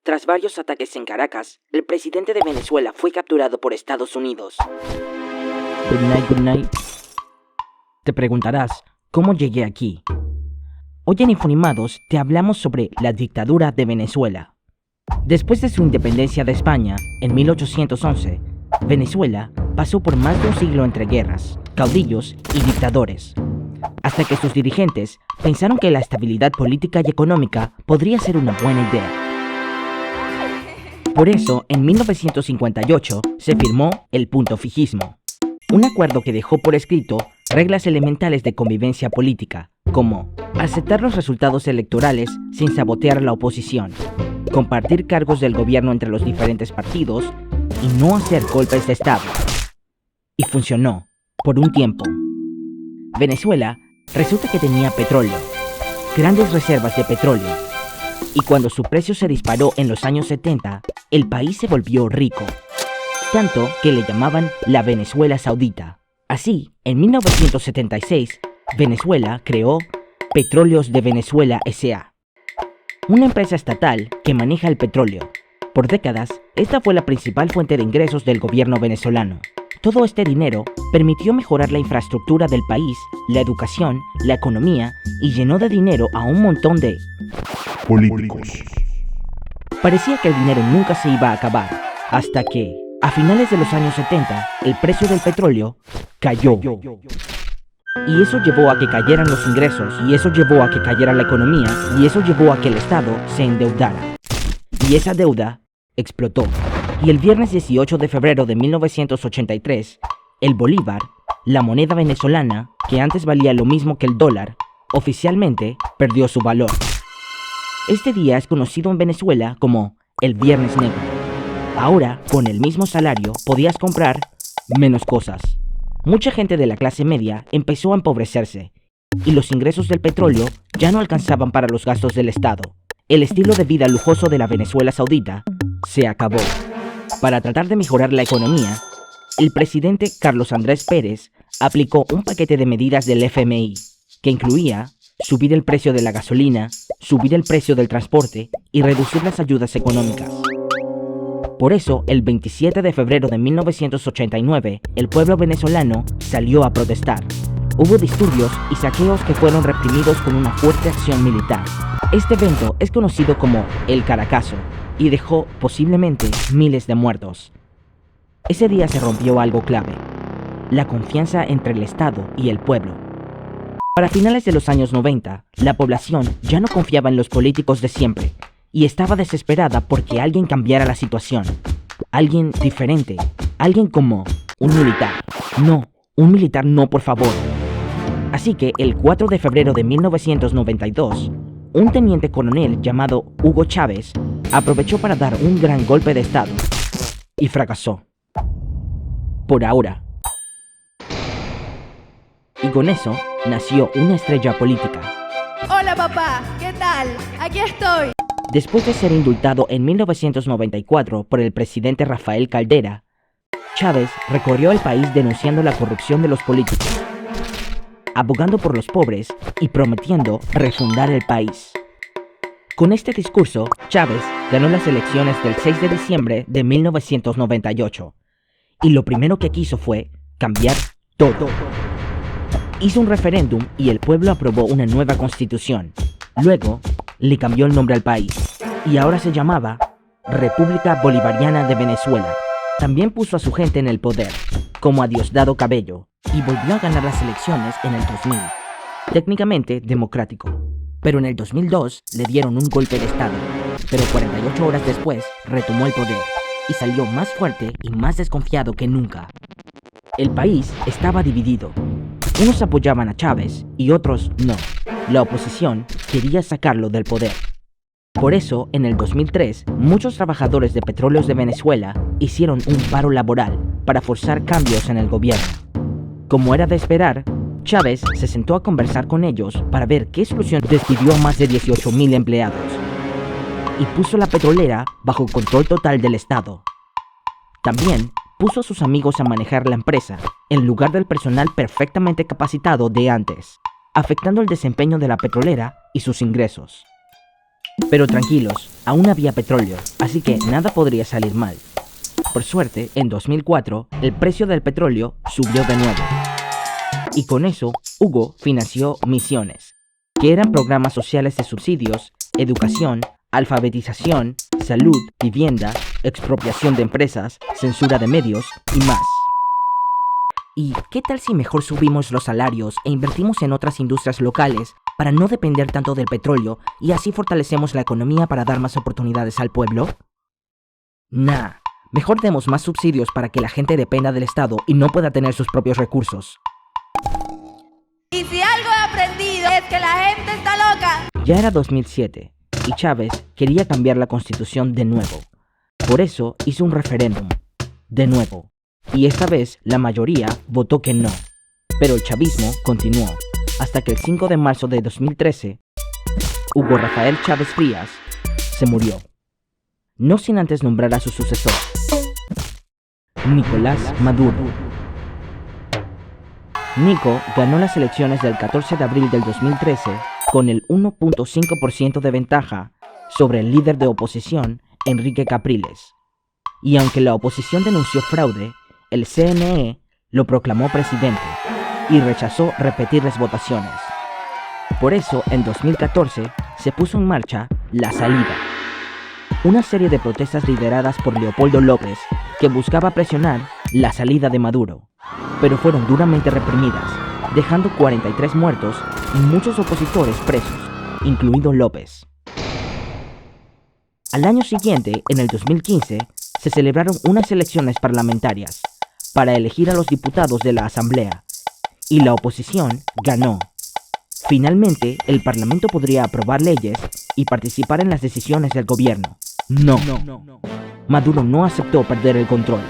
Tras varios ataques en Caracas, el presidente de Venezuela fue capturado por Estados Unidos. Good night, good night. Te preguntarás, ¿cómo llegué aquí? Hoy en Infonimados te hablamos sobre la dictadura de Venezuela. Después de su independencia de España, en 1811, Venezuela pasó por más de un siglo entre guerras, caudillos y dictadores, hasta que sus dirigentes pensaron que la estabilidad política y económica podría ser una buena idea. Por eso, en 1958 se firmó el Punto Fijismo, un acuerdo que dejó por escrito reglas elementales de convivencia política, como aceptar los resultados electorales sin sabotear a la oposición, compartir cargos del gobierno entre los diferentes partidos y no hacer golpes de Estado. Y funcionó, por un tiempo. Venezuela resulta que tenía petróleo, grandes reservas de petróleo, y cuando su precio se disparó en los años 70, el país se volvió rico, tanto que le llamaban la Venezuela Saudita. Así, en 1976, Venezuela creó Petróleos de Venezuela S.A., una empresa estatal que maneja el petróleo. Por décadas, esta fue la principal fuente de ingresos del gobierno venezolano. Todo este dinero permitió mejorar la infraestructura del país, la educación, la economía y llenó de dinero a un montón de políticos. Parecía que el dinero nunca se iba a acabar, hasta que, a finales de los años 70, el precio del petróleo cayó. Y eso llevó a que cayeran los ingresos, y eso llevó a que cayera la economía, y eso llevó a que el Estado se endeudara. Y esa deuda explotó. Y el viernes 18 de febrero de 1983, el bolívar, la moneda venezolana, que antes valía lo mismo que el dólar, oficialmente perdió su valor. Este día es conocido en Venezuela como el Viernes Negro. Ahora, con el mismo salario, podías comprar menos cosas. Mucha gente de la clase media empezó a empobrecerse, y los ingresos del petróleo ya no alcanzaban para los gastos del Estado. El estilo de vida lujoso de la Venezuela Saudita se acabó. Para tratar de mejorar la economía, el presidente Carlos Andrés Pérez aplicó un paquete de medidas del FMI, que incluía subir el precio de la gasolina, subir el precio del transporte y reducir las ayudas económicas. Por eso, el 27 de febrero de 1989, el pueblo venezolano salió a protestar. Hubo disturbios y saqueos que fueron reprimidos con una fuerte acción militar. Este evento es conocido como el Caracazo y dejó posiblemente miles de muertos. Ese día se rompió algo clave: la confianza entre el Estado y el pueblo. Para finales de los años 90, la población ya no confiaba en los políticos de siempre y estaba desesperada porque alguien cambiara la situación. Alguien diferente, alguien como un militar. No, un militar no, por favor. Así que el 4 de febrero de 1992, un teniente coronel llamado Hugo Chávez aprovechó para dar un gran golpe de Estado y fracasó. Por ahora. Y con eso nació una estrella política. Hola papá, ¿qué tal? Aquí estoy. Después de ser indultado en 1994 por el presidente Rafael Caldera, Chávez recorrió el país denunciando la corrupción de los políticos, abogando por los pobres y prometiendo refundar el país. Con este discurso, Chávez ganó las elecciones del 6 de diciembre de 1998, y lo primero que quiso fue cambiar todo. Hizo un referéndum y el pueblo aprobó una nueva constitución. Luego, le cambió el nombre al país, y ahora se llamaba República Bolivariana de Venezuela. También puso a su gente en el poder, como a Diosdado Cabello, y volvió a ganar las elecciones en el 2000, técnicamente democrático. Pero en el 2002 le dieron un golpe de Estado, pero 48 horas después retomó el poder, y salió más fuerte y más desconfiado que nunca. El país estaba dividido. Unos apoyaban a Chávez y otros no. La oposición quería sacarlo del poder. Por eso, en el 2003, muchos trabajadores de Petróleos de Venezuela hicieron un paro laboral para forzar cambios en el gobierno. Como era de esperar, Chávez se sentó a conversar con ellos para ver qué solución. Despidió a más de 18,000 empleados y puso la petrolera bajo control total del Estado. También puso a sus amigos a manejar la empresa, en lugar del personal perfectamente capacitado de antes, afectando el desempeño de la petrolera y sus ingresos. Pero tranquilos, aún había petróleo, así que nada podría salir mal. Por suerte, en 2004, el precio del petróleo subió de nuevo. Y con eso, Hugo financió misiones, que eran programas sociales de subsidios, educación, alfabetización, salud, vivienda, expropiación de empresas, censura de medios y más. ¿Y qué tal si mejor subimos los salarios e invertimos en otras industrias locales para no depender tanto del petróleo y así fortalecemos la economía para dar más oportunidades al pueblo? Nah, mejor demos más subsidios para que la gente dependa del Estado y no pueda tener sus propios recursos. Y si algo he aprendido es que la gente está loca. Ya era 2007 y Chávez quería cambiar la constitución de nuevo. Por eso hizo un referéndum, de nuevo. Y esta vez la mayoría votó que no. Pero el chavismo continuó, hasta que el 5 de marzo de 2013, Hugo Rafael Chávez Frías se murió. No sin antes nombrar a su sucesor, Nicolás Maduro. Nico ganó las elecciones del 14 de abril del 2013 con el 1.5% de ventaja sobre el líder de oposición, Enrique Capriles. Y aunque la oposición denunció fraude, el CNE lo proclamó presidente y rechazó repetir las votaciones. Por eso, en 2014, se puso en marcha La Salida, una serie de protestas lideradas por Leopoldo López que buscaba presionar la salida de Maduro, pero fueron duramente reprimidas, dejando 43 muertos y muchos opositores presos, incluido López. Al año siguiente, en el 2015, se celebraron unas elecciones parlamentarias para elegir a los diputados de la Asamblea, y la oposición ganó. Finalmente, el Parlamento podría aprobar leyes y participar en las decisiones del gobierno. No. Maduro no aceptó perder el control,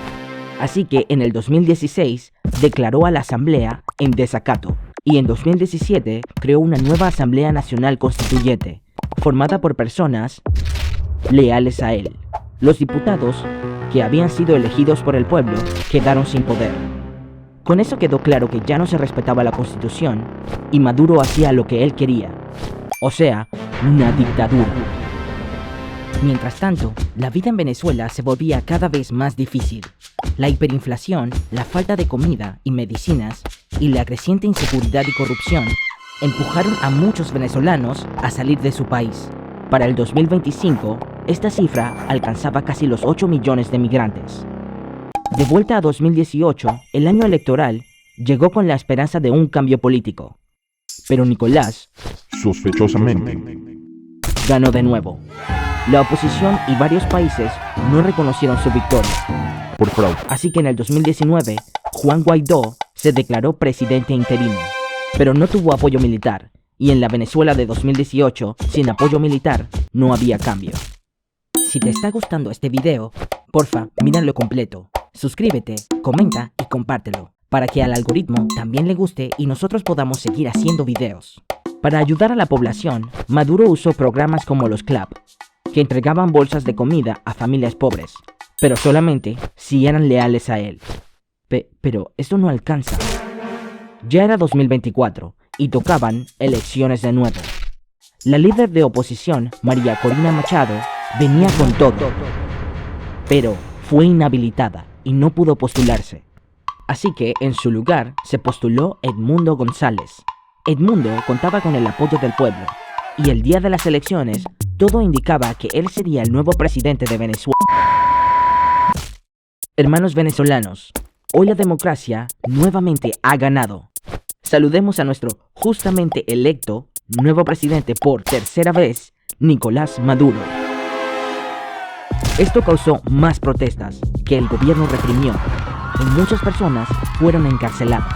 así que en el 2016 declaró a la Asamblea en desacato, y en 2017 creó una nueva Asamblea Nacional Constituyente, formada por personas leales a él. Los diputados, que habían sido elegidos por el pueblo, quedaron sin poder. Con eso quedó claro que ya no se respetaba la Constitución y Maduro hacía lo que él quería, o sea, una dictadura. Mientras tanto, la vida en Venezuela se volvía cada vez más difícil. La hiperinflación, la falta de comida y medicinas y la creciente inseguridad y corrupción empujaron a muchos venezolanos a salir de su país. Para el 2025, esta cifra alcanzaba casi los 8 millones de migrantes. De vuelta a 2018, el año electoral llegó con la esperanza de un cambio político. Pero Nicolás, sospechosamente, ganó de nuevo. La oposición y varios países no reconocieron su victoria. por fraude. Así que en el 2019, Juan Guaidó se declaró presidente interino, pero no tuvo apoyo militar. Y en la Venezuela de 2018, sin apoyo militar, no había cambio. Si te está gustando este video, porfa, míralo completo. Suscríbete, comenta y compártelo, para que al algoritmo también le guste y nosotros podamos seguir haciendo videos. Para ayudar a la población, Maduro usó programas como los CLAP, que entregaban bolsas de comida a familias pobres, pero solamente si eran leales a él. Pero esto no alcanza. Ya era 2024 y tocaban elecciones de nuevo. La líder de oposición, María Corina Machado, venía con todo, pero fue inhabilitada y no pudo postularse. Así que en su lugar se postuló Edmundo González. Edmundo contaba con el apoyo del pueblo, y el día de las elecciones todo indicaba que él sería el nuevo presidente de Venezuela. Hermanos venezolanos, hoy la democracia nuevamente ha ganado. Saludemos a nuestro justamente electo nuevo presidente por tercera vez, Nicolás Maduro. Esto causó más protestas que el gobierno reprimió y muchas personas fueron encarceladas.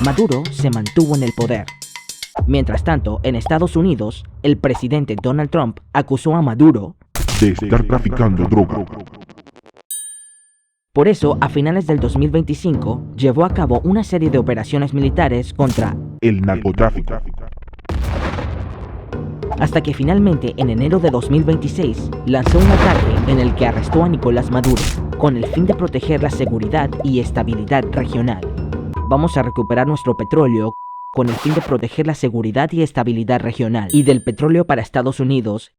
Maduro se mantuvo en el poder. Mientras tanto, en Estados Unidos, el presidente Donald Trump acusó a Maduro de estar traficando droga. Por eso, a finales del 2025, llevó a cabo una serie de operaciones militares contra El narcotráfico. hasta que finalmente en enero de 2026 lanzó un ataque en el que arrestó a Nicolás Maduro con el fin de proteger la seguridad y estabilidad regional. Vamos a recuperar nuestro petróleo con el fin de proteger la seguridad y estabilidad regional y del petróleo para Estados Unidos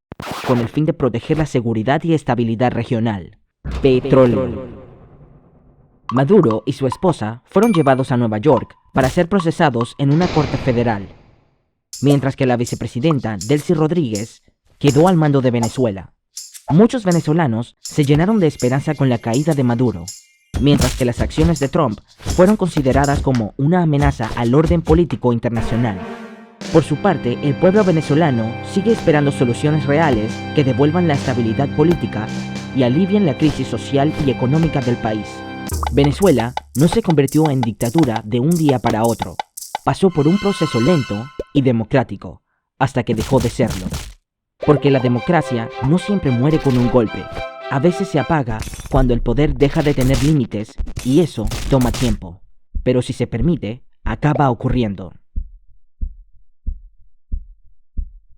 con el fin de proteger la seguridad y estabilidad regional. Petróleo. Maduro y su esposa fueron llevados a Nueva York para ser procesados en una corte federal, mientras que la vicepresidenta Delcy Rodríguez quedó al mando de Venezuela. Muchos venezolanos se llenaron de esperanza con la caída de Maduro, mientras que las acciones de Trump fueron consideradas como una amenaza al orden político internacional. Por su parte, el pueblo venezolano sigue esperando soluciones reales que devuelvan la estabilidad política y alivien la crisis social y económica del país. Venezuela no se convirtió en dictadura de un día para otro. Pasó por un proceso lento y democrático, hasta que dejó de serlo. Porque la democracia no siempre muere con un golpe. A veces se apaga cuando el poder deja de tener límites y eso toma tiempo. Pero si se permite, acaba ocurriendo.